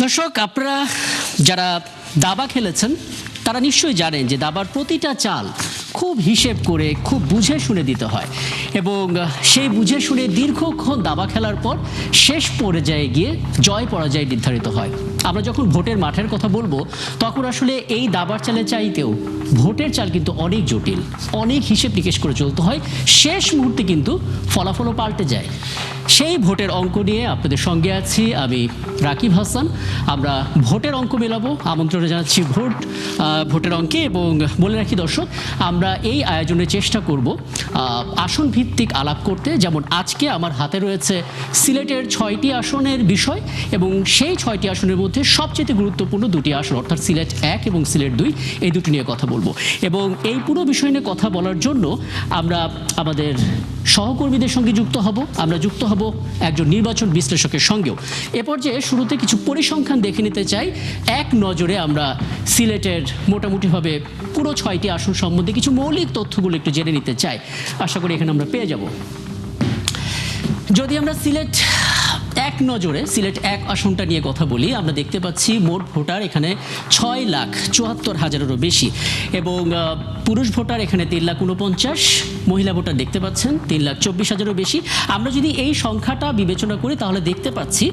দর্শক, আপনারা যারা দাবা খেলেছেন তারা নিশ্চয়ই জানেন যে দাবার প্রতিটা চাল খুব হিসেব করে খুব বুঝে শুনে দিতে হয় এবং সেই বুঝে শুনে দীর্ঘক্ষণ দাবা খেলার পর শেষ পর্যায়ে গিয়ে জয় পরাজয় নির্ধারিত হয়। আমরা যখন ভোটের মাঠের কথা বলবো তখন আসলে এই দাবার চালের চাইতেও ভোটের চাল কিন্তু অনেক জটিল, অনেক হিসেব নিকেশ করে চলতে হয়। শেষ মুহূর্তে কিন্তু ফলাফলও পাল্টে যায়। সেই ভোটের অঙ্ক নিয়ে আপনাদের সঙ্গে আছি আমি রাকিব হাসান। আমরা ভোটের অঙ্ক মেলাবো, আমন্ত্রণ জানাচ্ছি ভোটের অঙ্কে। এবং বলে রাখি দর্শক, আমরা এই আয়োজনের চেষ্টা করব আসন ভিত্তিক আলাপ করতে। যেমন আজকে আমার হাতে রয়েছে সিলেটের 6টি আসনের বিষয় এবং সেই 6টি আসনের মধ্যে সবচেয়ে গুরুত্বপূর্ণ 2টি আসন, অর্থাৎ সিলেট 1 এবং সিলেট 2, এই দুটি নিয়ে কথা বলবো। এবং এই পুরো বিষয় নিয়ে কথা বলার জন্য আমরা আমাদের সহকর্মীদের সঙ্গে যুক্ত হব, আমরা যুক্ত হব একজন নির্বাচন বিশ্লেষকের সঙ্গেও। এ পর্যায়ে শুরুতে কিছু পরিসংখ্যান দেখে নিতে চাই। এক নজরে আমরা সিলেটের মোটামুটিভাবে পুরো 6টি আসন সম্বন্ধে কিছু মৌলিক তথ্যগুলো একটু জেনে নিতে চাই। আশা করি এখানে আমরা পেয়ে যাব। যদি আমরা সিলেট 1 আসনটা নিয়ে কথা বলি, আমরা দেখতে পাচ্ছি মোট ভোটার এখানে 6,74,000-এরও বেশি এবং পুরুষ ভোটার এখানে 3,49,000, মহিলা ভোটার দেখতে পাচ্ছেন 3,24,000-এরও বেশি। আমরা যদি এই সংখ্যাটা বিবেচনা করি তাহলে দেখতে পাচ্ছি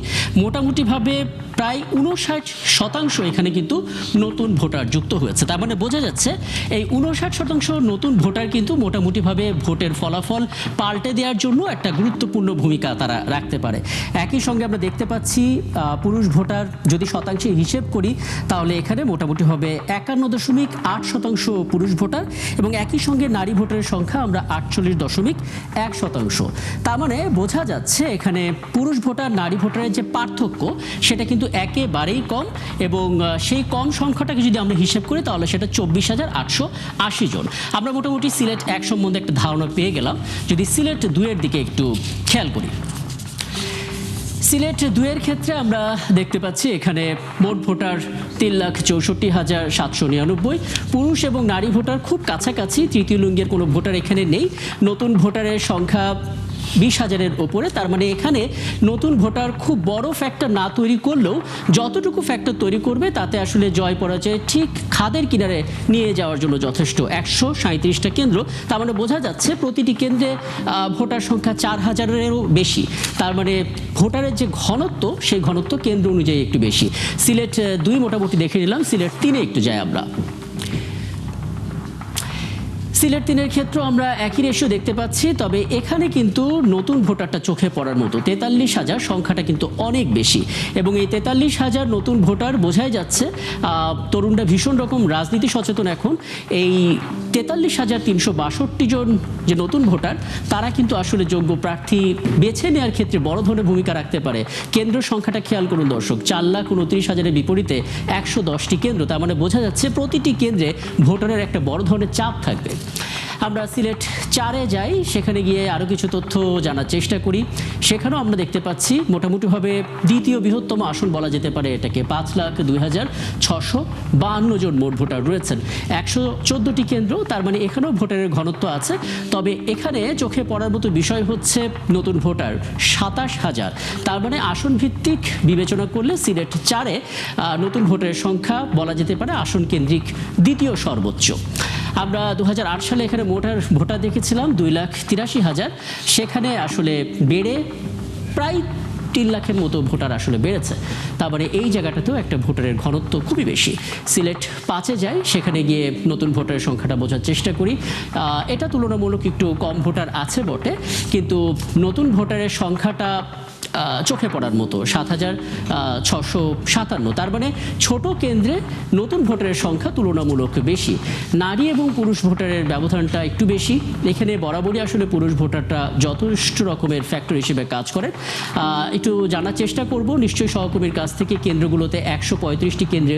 মোটামুটিভাবে প্রায় 59% এখানে কিন্তু নতুন ভোটার যুক্ত হয়েছে। তার মানে বোঝা যাচ্ছে এই 59% নতুন ভোটার কিন্তু মোটামুটিভাবে ভোটের ফলাফল পাল্টে দেওয়ার জন্য একটা গুরুত্বপূর্ণ ভূমিকা তারা রাখতে পারে। একই সঙ্গে আমরা দেখতে পাচ্ছি পুরুষ ভোটার যদি শতাংশে হিসেব করি তাহলে এখানে মোটামুটি হবে 51.8% পুরুষ ভোটার এবং একই সঙ্গে নারী ভোটারের সংখ্যা আমরা 48.1%। তার মানে বোঝা যাচ্ছে এখানে পুরুষ ভোটার নারী ভোটারের যে পার্থক্য সেটা কিন্তু একেবারেই কম এবং সেই কম সংখ্যাটাকে যদি আমরা হিসেব করি তাহলে সেটা 24,880 জন। আমরা মোটামুটি সিলেট 1 সম্বন্ধে একটা ধারণা পেয়ে গেলাম। যদি সিলেট 2-এর দিকে একটু খেয়াল করি, সিলেট 2-এর ক্ষেত্রে আমরা দেখতে পাচ্ছি এখানে মোট ভোটার 3,64,799, পুরুষ এবং নারী ভোটার খুব কাছাকাছি, তৃতীয় লিঙ্গের কোনো ভোটার এখানে নেই। নতুন ভোটারের সংখ্যা 20,000-এর ওপরে। তার মানে এখানে নতুন ভোটার খুব বড় ফ্যাক্টর না তৈরি করলেও যতটুকু ফ্যাক্টর তৈরি করবে তাতে আসলে জয় পরাজয় ঠিক খাদের কিনারে নিয়ে যাওয়ার জন্য যথেষ্ট। 137টা কেন্দ্র, তার মানে বোঝা যাচ্ছে প্রতিটি কেন্দ্রে ভোটার সংখ্যা 4,000-এরও বেশি। তার মানে ভোটারের যে ঘনত্ব সেই ঘনত্ব কেন্দ্র অনুযায়ী একটু বেশি। সিলেট 2 মোটামুটি দেখে নিলাম, সিলেট 3-এ একটু যাই আমরা। সিলেট 3-এর ক্ষেত্রে আমরা একই রেশিও দেখতে পাচ্ছি, তবে এখানে কিন্তু নতুন ভোটারটা চোখে পড়ার মতো। 43,000 সংখ্যাটা কিন্তু অনেক বেশি এবং এই 43,000 নতুন ভোটার বোঝাই যাচ্ছে তরুণরা ভীষণ রকম রাজনীতি সচেতন। এখন এই 43,362 জন যে নতুন ভোটার তারা কিন্তু আসলে যোগ্য প্রার্থী বেছে নেওয়ার ক্ষেত্রে বড় ধরনের ভূমিকা রাখতে পারে। কেন্দ্র সংখ্যাটা খেয়াল করুন দর্শক, 4,29,000-এর বিপরীতে 110টি কেন্দ্র। তার মানে বোঝা যাচ্ছে প্রতিটি কেন্দ্রে ভোটারের একটা বড় ধরনের চাপ থাকবে। আমরা সিলেট 4-এ যাই, সেখানে গিয়ে আরও কিছু তথ্য জানার চেষ্টা করি। সেখানেও আমরা দেখতে পাচ্ছি মোটামুটিভাবে দ্বিতীয় বৃহত্তম আসন বলা যেতে পারে এটাকে। 5,02,652 জন মোট ভোটার রয়েছেন, 114টি কেন্দ্র। তার মানে এখানেও ভোটারের ঘনত্ব আছে। তবে এখানে চোখে পড়ার মতো বিষয় হচ্ছে নতুন ভোটার 27,000। তার মানে আসন ভিত্তিক বিবেচনা করলে সিলেট 4-এ নতুন ভোটারের সংখ্যা বলা যেতে পারে আসন কেন্দ্রিক দ্বিতীয় সর্বোচ্চ। আমরা 2008 সালে এখানে ভোটার দেখেছিলাম 2,83,000, সেখানে আসলে বেড়ে প্রায় 3 লাখের মতো ভোটার আসলে বেড়েছে। তারপরে এই জায়গাটাতেও একটা ভোটারের ঘনত্ব খুবই বেশি। সিলেট 5-এ যাই, সেখানে গিয়ে নতুন ভোটারের সংখ্যাটা বোঝার চেষ্টা করি। এটা তুলনামূলক একটু কম ভোটার আছে বটে, কিন্তু নতুন ভোটারের সংখ্যাটা চোখে পড়ার মতো 7,657। তার মানে ছোট কেন্দ্রে নতুন ভোটারের সংখ্যা তুলনামূলক বেশি। নারী এবং পুরুষ ভোটারের ব্যবধানটা একটু বেশি। এখানে বরাবরই আসলে পুরুষ ভোটারটা যথেষ্ট রকমের ফ্যাক্টর হিসেবে কাজ করে। একটু জানার চেষ্টা করব নিশ্চয়ই সহকর্মীর কাছ থেকে। কেন্দ্রগুলোতে 135টি কেন্দ্রে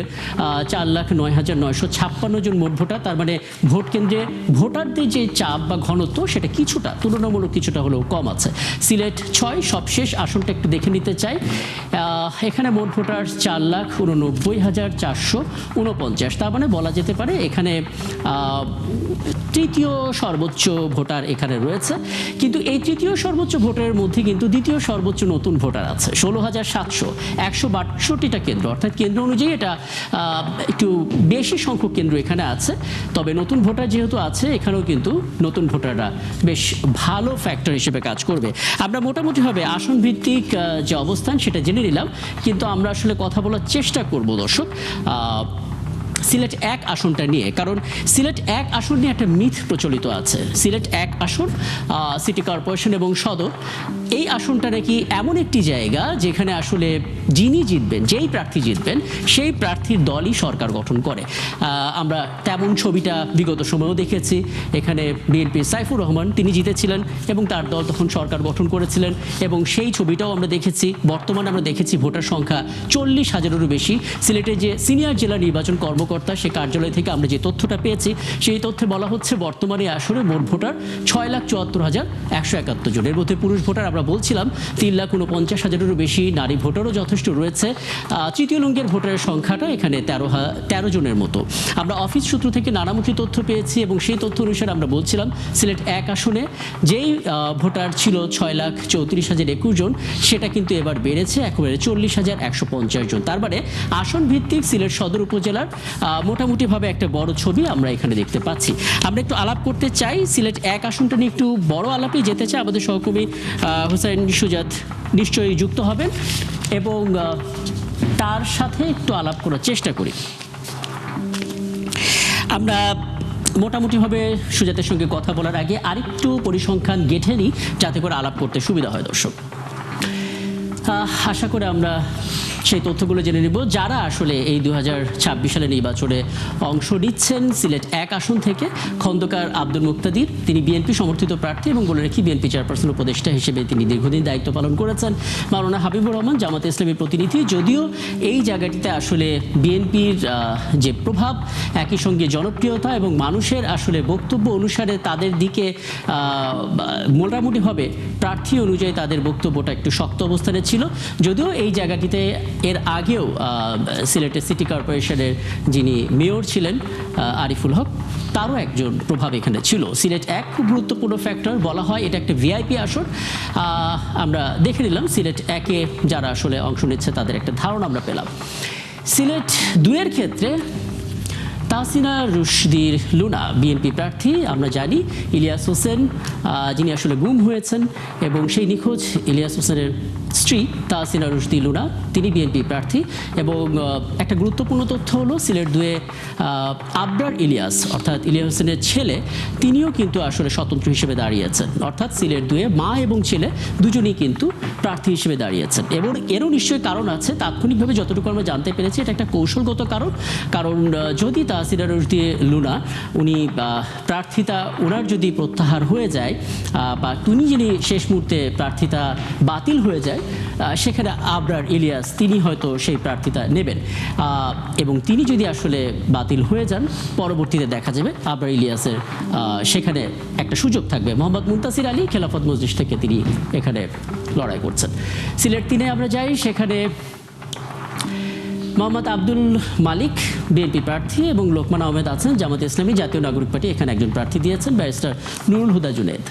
4,09,956 জন মোট ভোটার। তার মানে ভোট কেন্দ্রে ভোটারদের যে চাপ বা ঘনত্ব সেটা কিছুটা তুলনামূলক কিছুটা হলেও কম আছে। সিলেট 6 সবশেষ আসনটা আসনটা একটু দেখে নিতে চাই। এখানে মোট ভোটার 4,89,449, তার মানে বলা যেতে পারে এখানে তৃতীয় সর্বোচ্চ ভোটার এখানে রয়েছে। কিন্তু এই তৃতীয় সর্বোচ্চ ভোটারের মধ্যে কিন্তু দ্বিতীয় সর্বোচ্চ নতুন ভোটার আছে 16,700, 162টা কেন্দ্র, অর্থাৎ কেন্দ্র অনুযায়ী এটা একটু বেশি সংখ্যক কেন্দ্র এখানে আছে। তবে নতুন ভোটার যেহেতু আছে, এখানেও কিন্তু নতুন ভোটাররা বেশ ভালো ফ্যাক্টর হিসেবে কাজ করবে। আমরা মোটামুটিভাবে আসন ভিত্তিক যে অবস্থান সেটা জেনে নিলাম, কিন্তু আমরা আসলে কথা বলার চেষ্টা করব দর্শক সিলেট 1 আসনটা নিয়ে, কারণ সিলেট 1 আসন নিয়ে একটা মিথ প্রচলিত আছে। সিলেট 1 আসন সিটি কর্পোরেশন এবং সদর, এই আসনটা নাকি এমন একটি জায়গা যেখানে আসলে যিনি জিতবেন, যেই প্রার্থী জিতবেন, সেই প্রার্থীর দলই সরকার গঠন করে। আমরা তেমন ছবিটা বিগত সময়েও দেখেছি। এখানে বিএনপির সাইফুর রহমান তিনি জিতেছিলেন এবং তার দল তখন সরকার গঠন করেছিলেন, এবং সেই ছবিটাও আমরা দেখেছি। বর্তমানে আমরা দেখেছি ভোটার সংখ্যা 40,000-এরও বেশি। সিলেটের যে সিনিয়র জেলা নির্বাচন কর্মকর্তা সে কার্যালয় থেকে আমরা যে তথ্যটা পেয়েছি, সেই তথ্যে বলা হচ্ছে বর্তমানে আসলে মোট ভোটার 6,74,171 জন। এর মধ্যে পুরুষ ভোটার আমরা বলছিলাম 3,49,000-এরও বেশি, নারী ভোটারও যথেষ্ট রয়েছে। তৃতীয় লিঙ্গের ভোটারের সংখ্যাটা এখানে 13 জনের মতো। আমরা অফিস সূত্র থেকে নানামুখী তথ্য পেয়েছি, এবং সেই তথ্য অনুসারে আমরা বলছিলাম সিলেট 1 আসনে যেই ভোটার ছিল 6,34,021 জন, সেটা কিন্তু এবার বেড়েছে একেবারে 40,150 জন। তার মানে আসন ভিত্তিক সিলেট সদর উপজেলার মোটামুটিভাবে একটা বড় ছবি আমরা এখানে দেখতে পাচ্ছি। আমরা একটু আলাপ করতে চাই সিলেট 1 আসনটা নিয়ে, একটু বড় আলাপে যেতে চাই। আমাদের সহকর্মী হুসাইন সুজাত নিশ্চয়ই যুক্ত হবেন, এবং তার সাথে একটু আলাপ করার চেষ্টা করি। আমরা মোটামুটিভাবে সুজাতের সঙ্গে কথা বলার আগে আরেকটু পরিসংখ্যান গেঁথে নিই, যাতে করে আলাপ করতে সুবিধা হয় দর্শক। আশা করে আমরা সেই তথ্যগুলো জেনে নিব। যারা আসলে এই 2026 সালে নির্বাচনে অংশ নিচ্ছেন সিলেট 1 আসন থেকে, খন্দকার আব্দুল মুক্তাদির তিনি বিএনপি সমর্থিত প্রার্থী, এবং বলে রাখি বিএনপি চেয়ারপারসন উপদেষ্টা হিসেবে তিনি দীর্ঘদিন দায়িত্ব পালন করেছেন। মাওলানা হাবিবুর রহমান জামাতে ইসলামী প্রতিনিধি, যদিও এই জায়গাটিতে আসলে বিএনপির যে প্রভাব, একই সঙ্গে জনপ্রিয়তা এবং মানুষের আসলে বক্তব্য অনুসারে তাদের দিকে মোটামুটিভাবে প্রার্থী অনুযায়ী তাদের বক্তব্যটা একটু শক্ত অবস্থানে ছিল। যদিও এই জায়গাটিতে এর আগেও সিলেটের সিটি কর্পোরেশনের যিনি মেয়র ছিলেন আরিফুল হক, তারও একজন প্রভাব এখানে ছিল। সিলেট 1 খুব গুরুত্বপূর্ণ ফ্যাক্টর, বলা হয় এটা একটা ভিআইপি আসন। আমরা দেখে নিলাম সিলেট 1-এ যারা আসলে অংশ নিচ্ছে তাদের একটা ধারণা আমরা পেলাম। সিলেট 2-এর ক্ষেত্রে তাহসিনা রুশদীর লুনা বিএনপি প্রার্থী। আমরা জানি ইলিয়াস হোসেন যিনি আসলে গুম হয়েছেন, এবং সেই নিখোঁজ ইলিয়াস হোসেনের স্ত্রী তাহসিনা রুশদী লুনা তিনি বিএনপি প্রার্থী। এবং একটা গুরুত্বপূর্ণ তথ্য হলো সিলেট 2-এ আবরার ইলিয়াস, অর্থাৎ ইলিয়াস হোসেনের ছেলে, তিনিও কিন্তু আসলে স্বতন্ত্র হিসেবে দাঁড়িয়েছেন। অর্থাৎ সিলেট 2-এ মা এবং ছেলে দুজনেই কিন্তু প্রার্থী হিসেবে দাঁড়িয়েছেন, এবং এরও নিশ্চয়ই কারণ আছে। তাৎক্ষণিকভাবে যতটুকু আমরা জানতে পেরেছি এটা একটা কৌশলগত কারণ যদি তাহসিনা রুশদী লুনা উনি প্রার্থিতা ওনার যদি প্রত্যাহার হয়ে যায়, বা তিনি যিনি শেষ মুহূর্তে প্রার্থিতা বাতিল হয়ে যায়, সেখানে আবরার ইলিয়াস তিনি হয়তো সেই প্রার্থিতা নেবেন, এবং তিনি যদি আসলে বাতিল হয়ে যান, পরবর্তীতে দেখা যাবে আবরার ইলিয়াসের সেখানে একটা সুযোগ থাকবে। মোহাম্মদ মুনতাসির আলী খেলাফত মজলিস থেকে তিনি এখানে লড়াই করছেন। সিলেট 3-এ আমরা যাই, সেখানে মোহাম্মদ আব্দুল মালিক বিএনপি প্রার্থী, এবং লোকমান আহমেদ আছেন জামাতে ইসলামী জাতীয় নাগরিক পার্টি, এখানে একজন প্রার্থী দিয়েছেন ব্যারিস্টার নুরুল হুদা জুনেদ।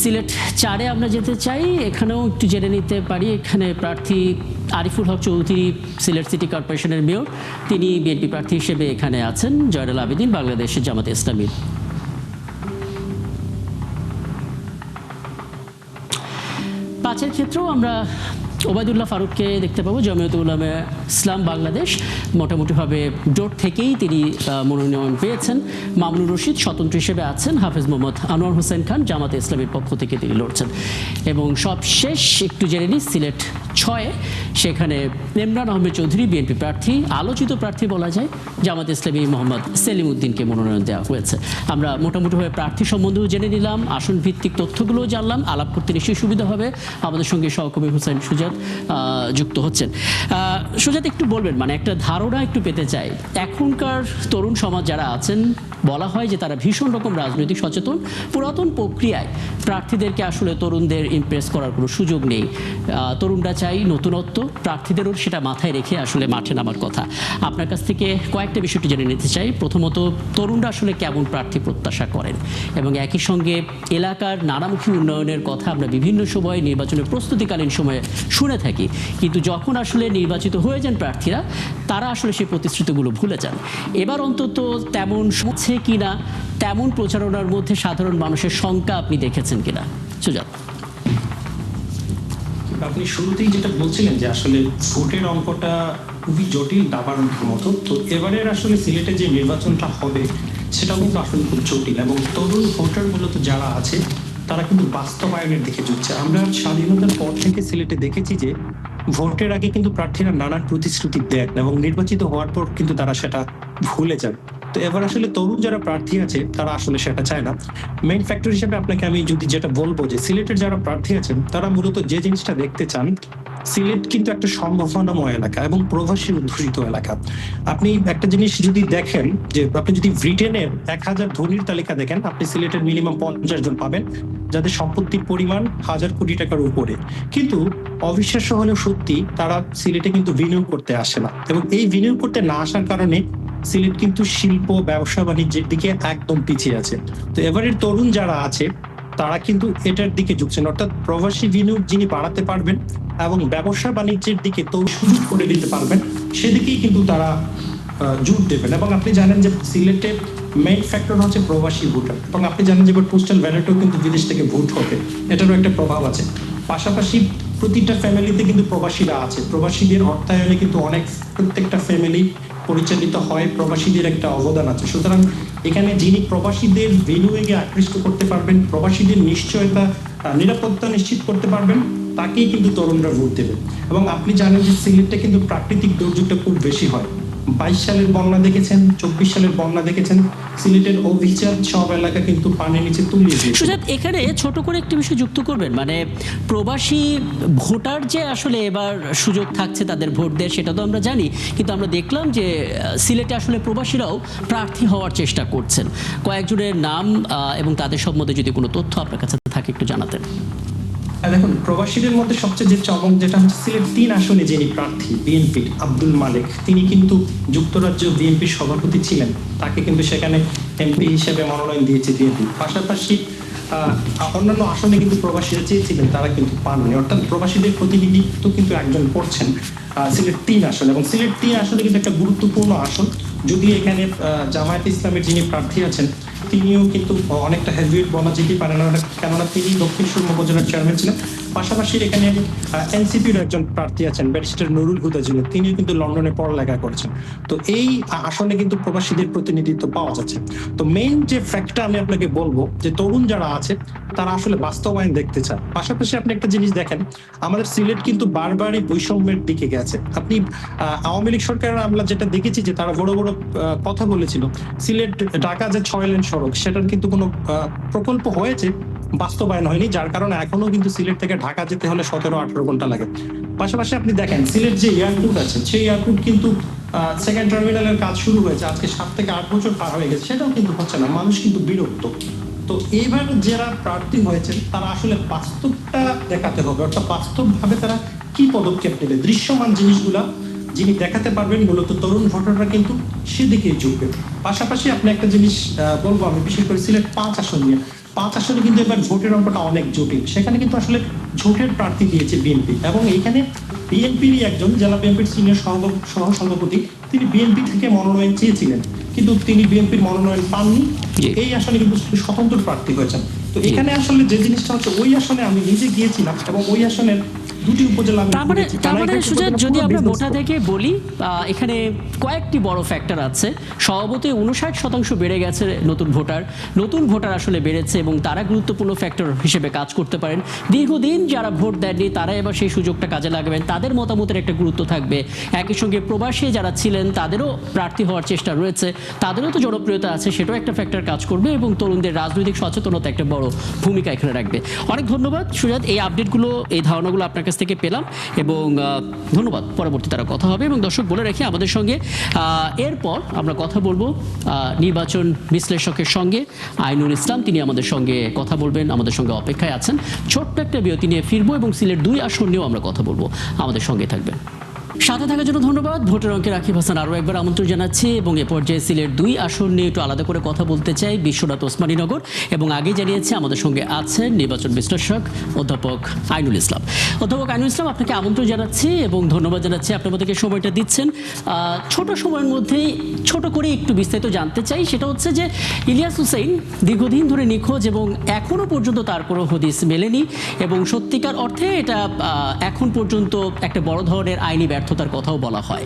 সিলেট 4-এ আমরা যেতে চাই, এখানেও একটু জেনে নিতে পারি। এখানে প্রার্থী আরিফুল হক চৌধুরী সিলেট সিটি কর্পোরেশনের মেয়র, তিনি বিএনপি প্রার্থী হিসেবে এখানে আছেন। জয়নাল আবেদিন বাংলাদেশের জামাতে ইসলামী। 5-এর ক্ষেত্রেও আমরা ওবায়দুল্লাহ ফারুককে দেখতে পাবো, জমিয়তুল উলামা ইসলাম বাংলাদেশ, মোটামুটিভাবে জোট থেকেই তিনি মনোনয়ন পেয়েছেন। মামুনুর রশিদ স্বতন্ত্র হিসেবে আছেন, হাফেজ মোহাম্মদ আনোয়ার হোসেন খান জামাতে ইসলামের পক্ষ থেকে তিনি লড়ছেন। এবং সবশেষ একটু জেনে নিই সিলেট 6-এ, সেখানে ইমরান আহমেদ চৌধুরী বিএনপি প্রার্থী, আলোচিত প্রার্থী বলা যায়, জামাতে ইসলামী মোহাম্মদ সেলিম উদ্দিনকে মনোনয়ন দেওয়া হয়েছে। আমরা মোটামুটিভাবে প্রার্থী সম্বন্ধেও জেনে নিলাম, আসন ভিত্তিক তথ্যগুলোও জানলাম। আলাপ করতে নিশ্চয়ই সুবিধা হবে। আমাদের সঙ্গে সহকর্মী হুসাইন সুজাত যুক্ত হচ্ছেন। সুজাত, একটু বলবেন, মানে একটা ধারণা একটু পেতে চাই, এখনকার তরুণ সমাজ যারা আছেন, বলা হয় যে তারা ভীষণ রকম রাজনৈতিক সচেতন, পুরাতন প্রক্রিয়ায় প্রার্থীদেরকে আসলে তরুণদের ইমপ্রেস করার কোনো সুযোগ নেই। তরুণরা চাই নতুনত্ব, প্রার্থীদেরও সেটা মাথায় রেখে আসলে মাঠে নামার কথা। আপনার কাছ থেকে কয়েকটা বিষয়টি জেনে নিতে চাই। প্রথমত, তরুণরা আসলে কেমন প্রার্থী প্রত্যাশা করেন, এবং একই সঙ্গে এলাকার নানামুখী উন্নয়নের কথা আমরা বিভিন্ন সময় নির্বাচনের প্রস্তুতিকালীন সময়ে শুনে থাকি, কিন্তু যখন আসলে নির্বাচিত হয়ে যান প্রার্থীরা, তারা আসলে সেই প্রতিশ্রুতিগুলো ভুলে যান। এবার অন্তত তেমন হচ্ছে কিনা, তেমন প্রচারণার মধ্যে সাধারণ মানুষের শঙ্কা আপনি দেখেছেন কিনা, সুজাত? আপনি শুরুতেই যেটা বলছিলেন যে আসলে ভোটের অঙ্কটা খুবই জটিল, দাবার মতো। তো এবারের আসলে সিলেটে যে নির্বাচনটা হবে সেটাও কিন্তু আসলে খুব জটিল, এবং তরুণ ভোটার মূলত যারা আছে তারা কিন্তু বাস্তবায়নের দিকে ঝুঁকছে। আমরা স্বাধীনতার পর থেকে সিলেটে দেখেছি যে ভোটের আগে কিন্তু প্রার্থীরা নানান প্রতিশ্রুতি দেন এবং নির্বাচিত হওয়ার পর কিন্তু তারা সেটা ভুলে যান। তো এবার আসলে তরুণ যারা প্রার্থী আছে তারা আসলে সেটা চায় না। মেইন ফ্যাক্টর হিসেবে আপনাকে আমি যদি যেটা বলবো যে সিলেটের যারা প্রার্থী আছেন তারা মূলত যে জিনিসটা দেখতে চান, সিলেট কিন্তু একটা সম্ভাবনাময় এলাকা এবং প্রবাসী অধ্যুষিত এলাকা। আপনি একটা জিনিস যদি দেখেন যে আপনি যদি ব্রিটেনের 1000 ধনীর তালিকা দেখেন, আপনি সিলেটের মিনিমাম 50 জন পাবেন যাদের সম্পত্তির পরিমাণ 1000 কোটি টাকার উপরে। কিন্তু অবিশ্বাস্য হলেও সত্যি, তারা সিলেটে কিন্তু বিনিয়োগ করতে আসে না, এবং এই বিনিয়োগ করতে না আসার কারণে সিলেট কিন্তু শিল্প, ব্যবসা বাণিজ্যের দিকে একদম পিছিয়ে আছে। তো এবারের তরুণ যারা আছে তারা কিন্তু এটার দিকে ঝুঁকছেন, অর্থাৎ প্রবাসী বিনিয়োগ যিনি বাড়াতে পারবেন এবং ব্যবসা বাণিজ্যের দিকে তো সুযোগ করে দিতে পারবেন, সেদিকেই কিন্তু তারা জোর দেবেন। এবং আপনি জানেন যে সিলেটে মেইন ফ্যাক্টর হচ্ছে প্রবাসী ভোটার, এবং আপনি জানেন যে পোস্টাল ব্যালটেও কিন্তু বিদেশ থেকে ভোট হবে, এটারও একটা প্রভাব আছে। পাশাপাশি প্রতিটা ফ্যামিলিতে কিন্তু প্রবাসীরা আছে, প্রবাসীদের অর্থায়নে কিন্তু প্রত্যেকটা ফ্যামিলি পরিচালিত হয়, প্রবাসীদের একটা অবদান আছে। সুতরাং এখানে যিনি প্রবাসীদের বিনিয়োগে আকৃষ্ট করতে পারবেন, প্রবাসীদের নিশ্চয়তা, নিরাপত্তা নিশ্চিত করতে পারবেন, তাকেই কিন্তু তরুণরা ভোট দেবে। এবং আপনি জানেন যে সিলেটে কিন্তু প্রাকৃতিক দুর্যোগটা খুব বেশি হয়। 22 সালের বন্যা দেখেছেন, 24 সালের বন্যা দেখেছেন, সিলেটের অভিজাত সব এলাকা কিন্তু পানির নিচে তলিয়ে গেছে। সুজাত, এখানে ছোট করে একটি বিষয় যুক্ত করবেন, মানে প্রবাসী ভোটার যে আসলে এবার সুযোগ থাকছে তাদের ভোট দেয় সেটা তো আমরা জানি, কিন্তু আমরা দেখলাম যে সিলেটে আসলে প্রবাসীরাও প্রার্থী হওয়ার চেষ্টা করছেন। কয়েকজনের নাম এবং তাদের সম্বন্ধে যদি কোনো তথ্য আপনার কাছে থাকে একটু জানাতেন। দেখুন, প্রবাসীদের মধ্যে সবচেয়ে যে চমক যেটা হচ্ছে, সিলেট 3 আসনে যিনি প্রার্থী বিএনপির আব্দুল মালেক, তিনি কিন্তু যুক্তরাজ্য বিএনপির সভাপতি ছিলেন, তাকে কিন্তু সেখানে এমপি হিসেবে মনোনয়ন দিয়েছে বিএনপি। পাশাপাশি অন্যান্য আসনে কিন্তু প্রবাসীরা চেয়েছিলেন, তারা কিন্তু পাননি, অর্থাৎ প্রবাসীদের প্রতিনিধিত্ব কিন্তু একজন করছেন সিলেট 3 আসন। এবং সিলেট 3 আসনে কিন্তু একটা গুরুত্বপূর্ণ আসন, যদি এখানে জামায়াত ইসলামের যিনি প্রার্থী আছেন তিনিও কিন্তু অনেকটা হেভিওয়েট বলা যেতেই পারে না, কেননা তিনি দক্ষিণ সুরমা উপজেলার চেয়ারম্যান ছিলেন। পাশাপাশি এখানে এনসিপির একজন প্রার্থী আছেন ব্যারিস্টার নুরুল হুদা যিনি, তিনিও কিন্তু লন্ডনে পড়ালেখা করেছেন। তো এই আসনে কিন্তু প্রবাসীদের প্রতিনিধিত্ব পাওয়া যাচ্ছে। তো মেইন যে ফ্যাক্টটা আমি আপনাকে বলবো যে তরুণ যারা আছে তারা আসলে বাস্তবায়ন দেখতে চান। পাশাপাশি আপনি একটা জিনিস দেখেন, আমাদের সিলেট কিন্তু বারবারই বৈষম্যের দিকে গেছে। আপনি আওয়ামী লীগ সরকারের আমরা যেটা দেখেছি যে তারা বড় বড় কথা বলেছিল, সিলেট ঢাকা যে 6 লেন সড়ক সেটার কিন্তু কোনো প্রকল্প হয়েছে, বাস্তবায়ন হয়নি, যার কারণে এখনো কিন্তু সিলেট থেকে ঢাকা যেতে হলে 17-18 ঘন্টা লাগে। পাশাপাশি আপনি দেখেন সিলেট যে এয়ারপোর্ট আছে, সেই এয়ারপোর্ট কিন্তু সেকেন্ড টার্মিনালের কাজ শুরু হয়েছে, আজকে 7 থেকে 8 বছর পার হয়ে গেছে, সেটাও কিন্তু হচ্ছে না, মানুষ কিন্তু বিরক্ত। তো এইবার যারা প্রার্থী হয়েছেন তারা আসলে বাস্তবটা দেখাতে হবে, অর্থাৎ বাস্তবভাবে তারা কি পদক্ষেপ নেবে, দৃশ্যমান জিনিসগুলা যিনি দেখাতে পারবেন, মূলত তরুণ ভোটাররা কিন্তু সেদিকেই ঝুঁকবে। পাশাপাশি আপনি একটা জিনিস বলবো আমি, বিশেষ করে সিলেট 5 আসন নিয়ে, 5 আসনে কিন্তু এবার ভোটের অঙ্কটা অনেক জটিল। সেখানে কিন্তু আসলে জোটের প্রার্থী দিয়েছে বিএনপি, এবং এইখানে বিএনপিরই একজন জেলা বিএনপির সিনিয়র সহ সভাপতি, তিনি বিএনপি থেকে মনোনয়ন চেয়েছিলেন, কিন্তু তিনি বিএনপির মনোনয়ন পাননি। এই আসনে কিন্তু স্বতন্ত্র প্রার্থী হয়েছেন। তো এখানে আসলে যে জিনিসটা হচ্ছে, ওই আসনে আমি নিজে গিয়েছিলাম এবং ওই আসনের দুটি উপজেলা আমি ঘুরেছি। তার মানে সুজাত, যদি আমরা মোটা থেকে বলি, এখানে কয়েকটি বড় ফ্যাক্টর আছে। স্বভাবতই 59% বেড়ে গেছে নতুন ভোটার আসলে বেড়েছে, এবং তারা গুরুত্বপূর্ণ ফ্যাক্টর হিসেবে কাজ করতে পারেন। দীর্ঘদিন যারা ভোট দেননি তারা এবার সেই সুযোগটা কাজে লাগাবেন, তাদের মতামতের একটা গুরুত্ব থাকবে। একই সঙ্গে প্রবাসী যারা ছিলেন তাদেরও প্রার্থী হওয়ার চেষ্টা রয়েছে, তাদেরও তো জনপ্রিয়তা আছে, সেটাও একটা ফ্যাক্টর কাজ করবে, এবং তরুণদের রাজনৈতিক সচেতনতা একটা বড় ভূমিকা এখানে রাখবে। অনেক ধন্যবাদ সুজাত, এই আপডেটগুলো, এই ধারণাগুলো আপনার কাছ থেকে পেলাম এবং ধন্যবাদ। পরবর্তী তারা কথা হবে এবং দর্শক বলে রাখি আমাদের সঙ্গে এরপর আমরা কথা বলবো নির্বাচন বিশ্লেষকের সঙ্গে আইনুল ইসলাম, তিনি আমাদের সঙ্গে কথা বলবেন, আমাদের সঙ্গে অপেক্ষায় আছেন। ছোট্ট একটা বিরতি নিয়ে ফিরবো এবং সিলেট 2 আসন নিয়েও আমরা কথা বলবো, আমাদের সঙ্গে থাকবেন। সাথে থাকার জন্য ধন্যবাদ। ভোটের অঙ্কে রাকিব হাসান আরও একবার আমন্ত্রণ জানাচ্ছি এবং এ পর্যায়ে সিলেট 2 আসন নিয়ে একটু আলাদা করে কথা বলতে চাই বিশ্বনাথ ওসমানীনগর, এবং আগে জানিয়েছে আমাদের সঙ্গে আছেন নির্বাচন বিশ্লেষক অধ্যাপক আইনুল ইসলাম। অধ্যাপক আইনুল ইসলাম, আপনাকে আমন্ত্রণ জানাচ্ছি এবং ধন্যবাদ জানাচ্ছি আপনি আমাদেরকে সময়টা দিচ্ছেন। ছোট সময়ের মধ্যেই ছোট করে একটু বিস্তারিত জানতে চাই, সেটা হচ্ছে যে ইলিয়াস হুসেইন দীর্ঘদিন ধরে নিখোঁজ এবং এখনও পর্যন্ত তার কোনো হদিস মেলেনি এবং সত্যিকার অর্থে এটা এখন পর্যন্ত একটা বড় ধরনের আইনি ব্যর্থতার কথাও বলা হয়।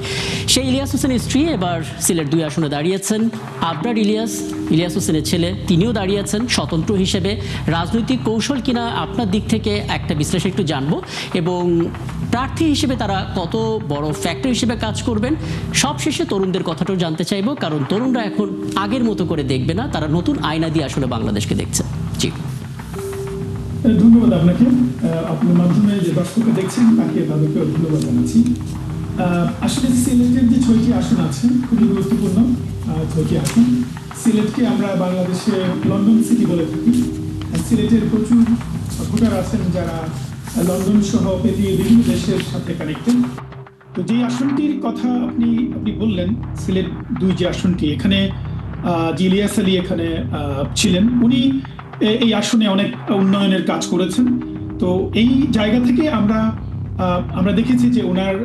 সেই ইলিয়াস হোসেনের স্ত্রী এবার সিলেট 2 আসনে দাঁড়িয়েছেন। আবরার ইলিয়াস হোসেনের ছেলে, তিনিও দাঁড়িয়েছেন স্বতন্ত্র হিসেবে। রাজনৈতিক কৌশল কিনা আপনার দিক থেকে একটা বিশ্লেষণ একটু জানবো, এবং প্রার্থী হিসেবে তারা কত বড় ফ্যাক্টর হিসেবে কাজ করবেন। সবশেষে তরুণদের কথাটাও জানতে চাইবো, কারণ তরুণরা এখন আগের মতো করে দেখবে না, তারা নতুন আয়না দিয়ে আসলে বাংলাদেশকে দেখছে। জি ধন্যবাদ আপনাকে। আপনার মাধ্যমে যে দর্শকরা দেখছেন তাকে তাদেরকে ধন্যবাদ জানাচ্ছি। আসলে সিলেটের যে 6টি আসন আছে খুবই গুরুত্বপূর্ণ 6টি আসন। সিলেটকে আমরা বাংলাদেশে লন্ডন সিটি বলে থাকি। সিলেটের প্রচুর ভোটার আছেন যারা লন্ডন সহ পৃথিবীর বিভিন্ন দেশের সাথে কানেক্টেড। তো যে আসনটির কথা আপনি বললেন, সিলেট 2 যে আসনটি, এখানে ইলিয়াস আলী এখানে ছিলেন। উনি এই আসনে অনেক উন্নয়নের কাজ করেছেন। তো এই জায়গা থেকে আমরা দেখেছি যে ওনার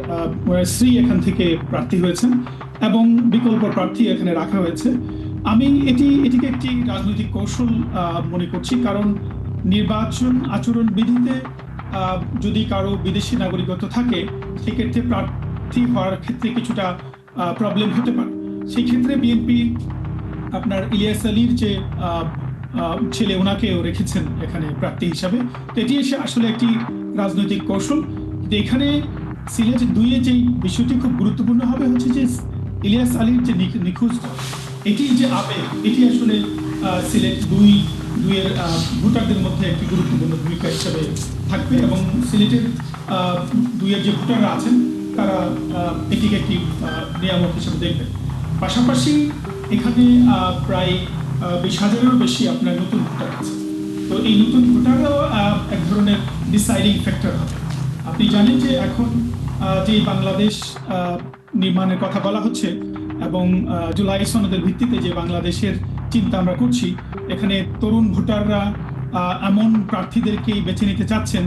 স্ত্রী এখান থেকে প্রার্থী হয়েছেন এবং বিকল্প প্রার্থী এখানে রাখা হয়েছে। আমি এটিকে একটি রাজনৈতিক কৌশল মনে করছি, কারণ নির্বাচন আচরণ বিধিতে যদি কারো বিদেশি নাগরিকত্ব থাকে সেক্ষেত্রে প্রার্থী হওয়ার ক্ষেত্রে কিছুটা প্রবলেম হতে পারে। সেই ক্ষেত্রে বিএনপি আপনার ইলিয়াস আলীর যে ছেলে ওনাকেও রেখেছেন এখানে প্রার্থী হিসাবে। তো এটি আসলে একটি রাজনৈতিক কৌশল। এখানে সিলেট 2-এ যে বিষয়টি খুব গুরুত্বপূর্ণ হবে হচ্ছে যে ইলিয়াস আলীর যে নিখোঁজ, এটি যে আবেগ, এটি আসলে সিলেট 2-এর ভোটারদের মধ্যে একটি গুরুত্বপূর্ণ ভূমিকা হিসাবে থাকবে এবং সিলেটের 2-এর যে ভোটাররা আছেন তারা এটিকে একটি নিয়ামক হিসেবে দেখবেন। পাশাপাশি এখানে প্রায় 20,000-এরও বেশি আপনার নতুন ভোটার আছে। তো এই নতুন ভোটাররাও এক ধরনের ডিসাইডিং ফ্যাক্টর হবে। আপনি জানেন যে এখন যে বাংলাদেশ নির্মাণের কথা বলা হচ্ছে এবং জুলাই সনদের ভিত্তিতে যে বাংলাদেশের চিন্তা আমরা করছি, এখানে তরুণ ভোটাররা এমন প্রার্থীদেরকেই বেছে নিতে চাচ্ছেন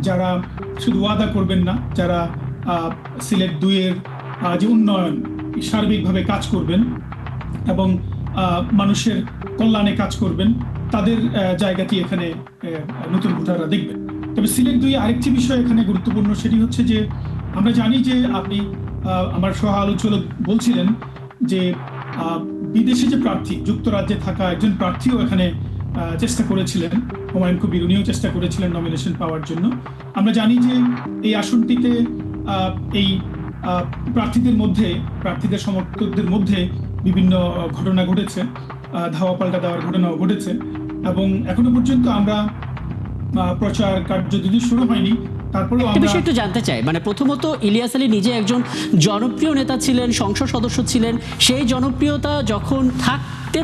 যারা শুধু ওয়াদা করবেন না, যারা সিলেট 2-এর যে উন্নয়ন সার্বিকভাবে কাজ করবেন এবং মানুষের কল্যাণে কাজ করবেন, তাদের জায়গাটি এখানে নতুন ভোটাররা দেখবেন। তবে সিলেট 2-এ আরেকটি বিষয় এখানে গুরুত্বপূর্ণ, সেটি হচ্ছে যে আমরা জানি যে আপনি আমার সহ আলোচক বলছিলেন যে বিদেশি যে প্রার্থী, যুক্তরাজ্যে থাকা একজন প্রার্থীও এখানে চেষ্টা করেছিলেন, হুমায়ুন কবির, উনিও চেষ্টা করেছিলেন নমিনেশন পাওয়ার জন্য। আমরা জানি যে এই আসনটিতে এই প্রার্থীদের সমর্থকদের মধ্যে বিভিন্ন ঘটনা ঘটেছে, ধাওয়া পাল্টা দেওয়ার ঘটনাও ঘটেছে এবং এখনো পর্যন্ত আমরা প্রচার কার্য যদি শুরু হয়নি, তারপরেও একটা বিষয় একটু জানতে চাই, মানে প্রথমত ইলিয়াস আলী নিজে একজন জনপ্রিয় নেতা ছিলেন, সংসদ সদস্য ছিলেন। সেই জনপ্রিয়তা যখন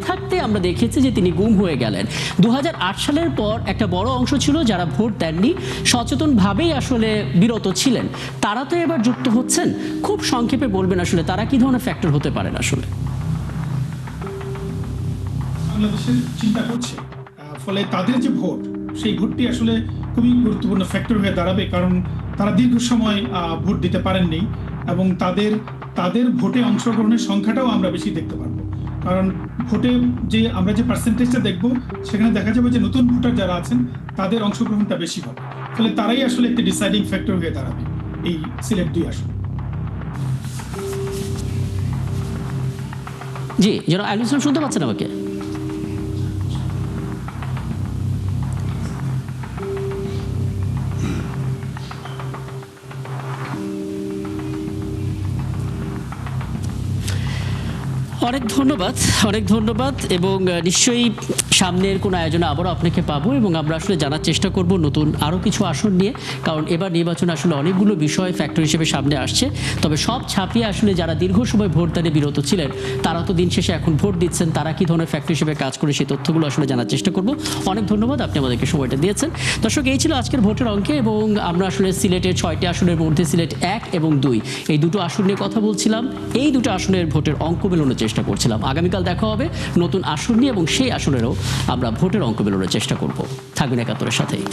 থাকতে আমরা দেখেছি যে তিনি গুম হয়ে গেলেন। 2008 সালের পর একটা বড় অংশ ছিল যারা ভোট দেননি, সচেতনভাবেই আসলে বিরত ছিলেন, তারা তো এবার যুক্ত হচ্ছেন। খুব সংক্ষেপে বলবেন আসলে তারা কি ধরনের ফ্যাক্টর হতে পারেন? আসলে বাংলাদেশের চিন্তা করছে, ফলে তাদের যে ভোট, সেই ভোটটি আসলে খুবই গুরুত্বপূর্ণ ফ্যাক্টর হয়ে দাঁড়াবে, কারণ তারা দীর্ঘ সময় ভোট দিতে পারেননি এবং তাদের ভোটে অংশগ্রহণের সংখ্যাটাও আমরা বেশি দেখতে পারবো। কারণ ভোটে আমরা যে পার্সেন্টেজটা দেখবো, সেখানে দেখা যাবে যে নতুন ভোটার যারা আছেন তাদের অংশগ্রহণটা বেশি হবে, ফলে তারাই আসলে একটি ডিসাইডিং ফ্যাক্টর হয়ে দাঁড়াবে এই সিলেট 2 আসন। জি, যারা আইনুল ইসলাম শুনতে পাচ্ছেন আমাকে? অনেক ধন্যবাদ এবং নিশ্চয়ই সামনের কোনো আয়োজনে আবারও আপনাকে পাবো এবং আমরা আসলে জানার চেষ্টা করব নতুন আরও কিছু আসন নিয়ে, কারণ এবার নির্বাচন আসলে অনেকগুলো বিষয় ফ্যাক্টর হিসেবে সামনে আসছে। তবে সব ছাপিয়ে আসলে যারা দীর্ঘ সময় ভোটদানে বিরত ছিলেন তারা তো দিন শেষে এখন ভোট দিচ্ছেন, তারা কি ধরনের ফ্যাক্টর হিসেবে কাজ করে সেই তথ্যগুলো আসলে জানার চেষ্টা করব। অনেক ধন্যবাদ, আপনি আমাদেরকে সময়টা দিয়েছেন। দর্শক, এই ছিল আজকের ভোটের অঙ্কে এবং আমরা আসলে সিলেটের 6টি আসনের মধ্যে সিলেট 1 এবং 2 এই দুটো আসন নিয়ে কথা বলছিলাম। এই দুটো আসনের ভোটের অঙ্ক মেলানোর চেষ্টা করছিলাম। আগামীকাল দেখা হবে নতুন আসন নিয়ে এবং সেই আসনেরও আমরা ভোটের অঙ্ক মেলানোর চেষ্টা করব। থাকবেন 71-এর সাথেই।